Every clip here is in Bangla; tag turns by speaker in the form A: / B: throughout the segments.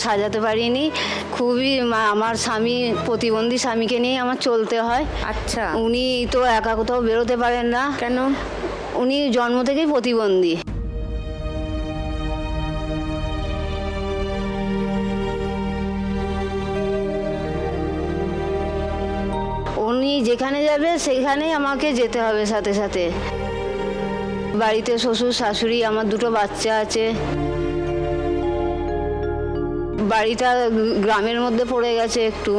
A: সাজাতে পারিনি, খুবই আমার স্বামী প্রতিবন্ধী, স্বামীকে নিয়ে আমার চলতে হয়।
B: আচ্ছা,
A: উনি তো একা কোথাও বেরোতে পারেন না।
B: কেন?
A: উনি জন্ম থেকেই প্রতিবন্ধী। উনি যেখানে যাবে সেখানেই আমাকে যেতে হবে সাথে সাথে। বাড়িতে শ্বশুর শাশুড়ি, আমার দুটো বাচ্চা আছে। বাড়িটা গ্রামের মধ্যে পড়ে গেছে একটু,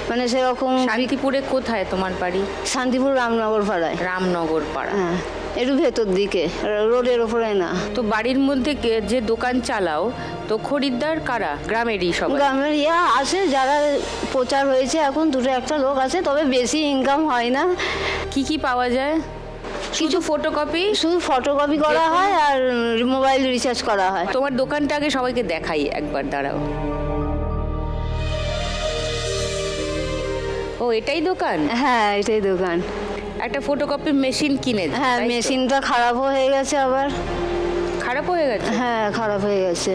A: মানে সেরকম।
B: শান্তিপুরে কোথায় তোমার বাড়ি?
A: শান্তিপুর রামনগর পাড়ায়।
B: রামনগর পাড়া।
A: হ্যাঁ, একটু ভেতর দিকে, রোডের ওপরে না।
B: তো বাড়ির মধ্যে যে দোকান চালাও, তো খরিদ্দার কারা? গ্রামেরই সব?
A: গ্রামের আছে, যারা প্রচার হয়েছে এখন দুটো একটা লোক আছে, তবে বেশি ইনকাম হয় না।
B: কি কি পাওয়া যায়? কিছু ফটোকপি?
A: শুধু ফটোকপি করা হয় আর মোবাইল রিচার্জ করা হয়।
B: তোমার দোকানটা আগে সবাইকে দেখাই একবার, দাঁড়াও। ও, এটাই দোকান?
A: হ্যাঁ, এটাই দোকান।
B: একটা ফটোকপি মেশিন কিনে?
A: হ্যাঁ, মেশিনটা খারাপ হয়ে গেছে আবার।
B: খারাপ হয়ে গেছে?
A: হ্যাঁ, খারাপ হয়ে গেছে।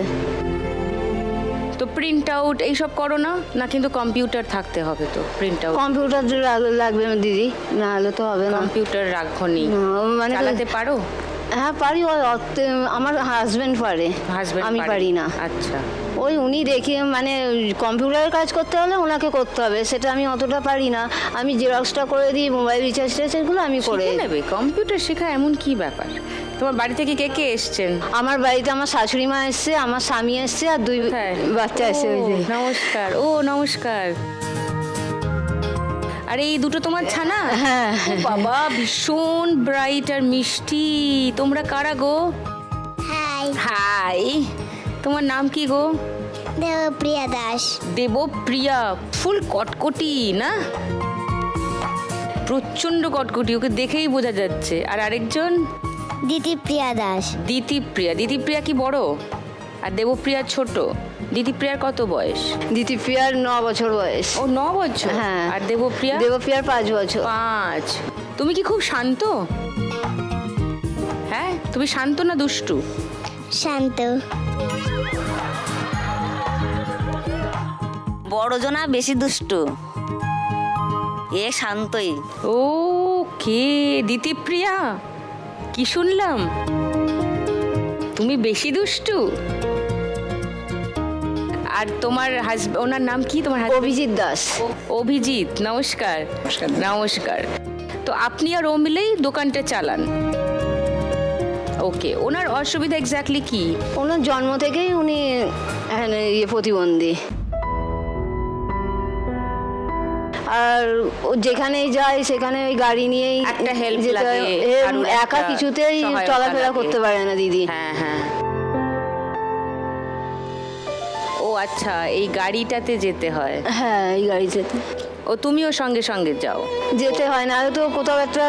B: তো প্রিন্ট আউট এইসব করো না? না, কিন্তু কম্পিউটার থাকতে হবে তো প্রিন্ট আউট।
A: কম্পিউটার লাগবে দিদি, না হলে তো হবে না।
B: কম্পিউটার রাখনি?
A: মানে
B: চালাতে পারো?
A: হ্যাঁ, পারি। আমার হাজবেন্ড পারে, আমি পারি না।
B: আচ্ছা,
A: ওই উনি দেখে, মানে কম্পিউটারের কাজ করতে হলে ওনাকে করতে হবে, সেটা আমি অতটা পারি না। আমি জেরক্সটা করে দিই, মোবাইল রিচার্জ টিচার্জগুলো আমি করে
B: নেবে। কম্পিউটার শেখা এমন কি ব্যাপার? তোমার বাড়ি থেকে কে কে এসছেন?
A: আমার বাড়িতে আমার শাশুড়ি মা এসছে, আমার স্বামী এসছে, আর দুই বাচ্চা এসছে। ওই যে
B: নমস্কার। ও নমস্কার। আরে এই দুটো তোমার ছানা?
A: হ্যাঁ।
B: বাবা, ভীষণ ব্রাইট আর মিষ্টি। তোমরা কারা গো?
C: High,
B: high. তোমার নাম কি গো?
C: দেবপ্রিয়া দাস।
B: দেবপ্রিয়া, ফুল কটকটি না? প্রচন্ড কটকটি, ওকে দেখেই বোঝা যাচ্ছে। আর আরেকজন?
C: দিতিপ্রিয়া দাস।
B: দিতিপ্রিয়া। দিতিপ্রিয়া কি বড়? আর দেবপ্রিয়া ছোট? দিতিপ্রিয়ার কত বয়স?
A: দিতিপ্রিয়ার 9 বছর বয়স।
B: ও, 9 বছর।
A: হ্যাঁ।
B: আর দেবপ্রিয়ার?
A: দেবপ্রিয়ার 5 বছর।
B: 5। তুমি কি খুব শান্ত? হ্যাঁ, তুমি শান্ত না দুষ্টু?
C: শান্ত।
D: বড়জনা বেশি দুষ্টু, এ শান্তই।
B: ও কে? দিতিপ্রিয়া, কি শুনলাম? তুমি বেশি দুষ্টু? আর তোমার ওনার নাম কি? তোমার
A: অভিজিৎ দাস।
B: অভিজিৎ, নমস্কার। নমস্কার। তো আপনি আর ও মিলেই দোকানটা চালান? ওকে। ওনার অসুবিধা এক্স্যাক্টলি কি?
A: ওনার জন্ম থেকেই উনি প্রতিবন্ধী। আর ও যেখানেই যায় সেখানে ওই গাড়ি নিয়েই
B: একটা হেল্প
A: যেতে
B: লাগে,
A: হয়।
B: কারুর
A: একা
B: একটা
A: কিছুতেই
B: সহায়তা
A: চলাফেরা
B: লাগে।
A: করতে পারে না দিদি।
B: হ্যাঁ হ্যাঁ। ও আচ্ছা, এই গাড়িটাতে যেতে হয়?
A: হ্যাঁ, এই গাড়িতে
B: ও, তুমিও সঙ্গে সঙ্গে যাও?
A: যেতে হয় না, তো কোথাও একটা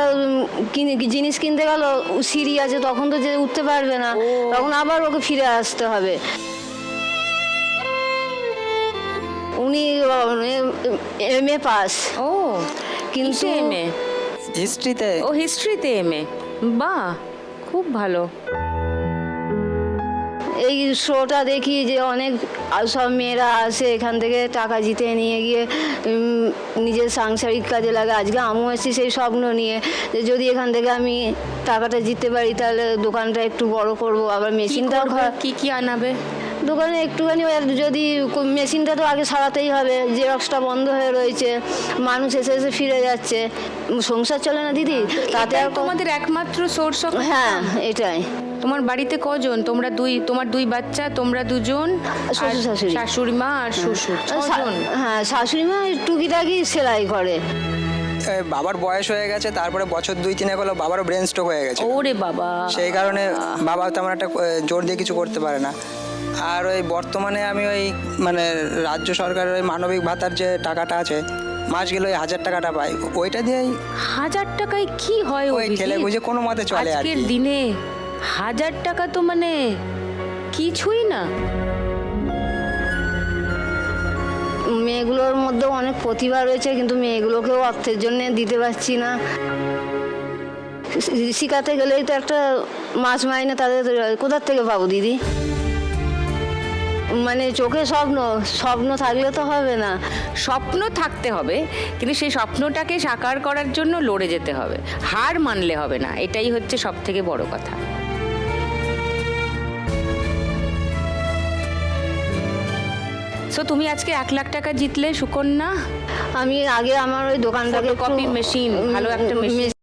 A: জিনিস কিনতে গেল, সিঁড়ি আছে, তখন তো যে উঠতে পারবে না, তখন আবার ওকে ফিরে আসতে হবে। উনি MA পাস।
B: ও,
A: কিন্তু
B: এমএ?
E: হিস্ট্রিতে।
B: ও, হিস্ট্রিতে এমএ। বাহ, খুব ভালো।
A: এই শোটা দেখি যে অনেক সব মেয়েরা আসে এখান থেকে টাকা জিতে নিয়ে গিয়ে নিজের সাংসারিক কাজে লাগে। আজকে আমিও এসেছি সেই স্বপ্ন নিয়ে, যে যদি এখান থেকে আমি টাকাটা জিততে পারি তাহলে দোকানটা একটু বড় করব। আবার মেশিনটাও
B: কি কি আনাবে
A: দোকানে? একটুখানি যদি মেশিনটা তো আগে সারাতেই হবে, জেরক্সটা বন্ধ হয়ে রয়েছে, মানুষ এসে এসে ফিরে যাচ্ছে, সংসার চলে না দিদি, তাতে আর
B: তোমাদের একমাত্র সোর্স অফ?
A: হ্যাঁ, এটাই।
B: তোমার বাড়িতে কজন? তোমার দুই বাচ্চা, তোমরা দুজন,
A: শ্বশুর শাশুড়ি,
B: শাশুড়ি মা আর শ্বশুর, 6 জন?
A: হ্যাঁ, শাশুড়ি মা টুকিটাকি সেলাই করে।
E: বাবার বয়স হয়ে গেছে, তারপরে বছর 2-3 হলো বাবারও ব্রেন স্ট্রোক হয়ে গেছে।
B: ওরে বাবা।
E: সেই কারণে বাবা তেমন একটা জোর দিয়ে কিছু করতে পারে না। আর ওই বর্তমানে আমি ওই মানে রাজ্য সরকারের ওই মানবিক ভাতার যে টাকাটা আছে, মাস গেলে ওই 1000 টাকাটা পাই, ওইটা দিয়েই
B: 1000 টাকায় কি হয়?
E: ওই ঠেলে বুঝে কোনো মতে চলে।
B: আজকের দিনে 1000 টাকা তো মানে কিছুই না।
A: মেয়েগুলোর মধ্যেও অনেক প্রতিভা রয়েছে, কিন্তু মেয়েগুলোকেও অর্থের জন্য দিতে পারছি না। শিখাতে গেলেই তো একটা মাস মাইনে তাদের কোথার থেকে পাবো দিদি? মানে চোখে স্বপ্ন স্বপ্ন থাকলে তো হবে না।
B: স্বপ্ন থাকতে হবে, কিন্তু সেই স্বপ্নটাকে সাকার করার জন্য লড়ে যেতে হবে, হার মানলে হবে না, এটাই হচ্ছে সব থেকে বড় কথা। সো তুমি আজকে 1 লাখ টাকা জিতলে সুকন্যা।
A: আমি আগে আমার ওই দোকানটাকে
B: Photocopy machine, ভালো একটা machine।